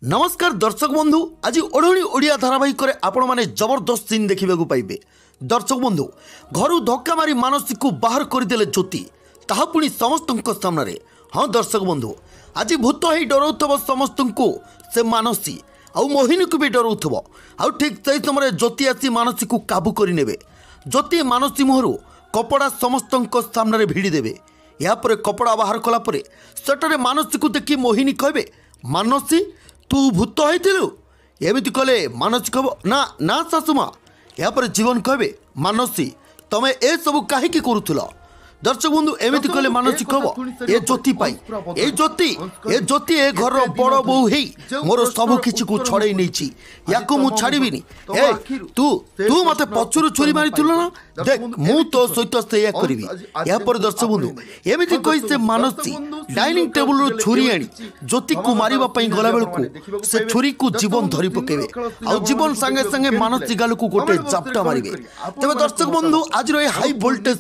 नमस्कार दर्शक बंधु आज ओढ़णी ओडिया धारावाहिक आपण मैंने जबरदस्त सीन देखा पाइबे। दर्शक बंधु घर धक्का मारी मानसी को बाहर करदे ज्योति ताहा पुणी समस्त सामने। हाँ दर्शक बंधु आज भूत ही डराउथब समस्त को से मानसी आउ मोहिनी को भी डराउथब आउ ठीक से समय ज्योति आसी मानसी को काबू करने। ज्योति मानसी मुहर कपड़ा समस्त सामने भिड़ी देवे। यापर कपड़ा बाहर कलापर सेठे मानसी को देखी मोहिनी कहे मानसी तू भूत होइथिलु एमिति कले मानसी कह ना ना सासुमा। यापर जीवन कहे मानसी तमे ए सब कहीं करुल। दर्शक बंधु एमिति कले मानसी कह ए ज्योति पाई ए ज्योति ए घर बड़ बो हे मोर सब किछि को छड़े नहीं याको मु छाड़ीबिनी। ए तू तू मते पछुरु छुरी मारिथिलु ना देख मु तो सहित से करी। यापर दर्शक बंधु एमिति कहि से मानसी डाइनिंग टेबल रो छुरी आनी ज्योति को मारिबा पई गला बेलकु से छुरी को जीवन धरी पकेबे आ जीवन संगे संगे मानसी गाल को गोटे जापटा मारिबे। तबे दर्शक बंधु आज रो हाई वोल्टेज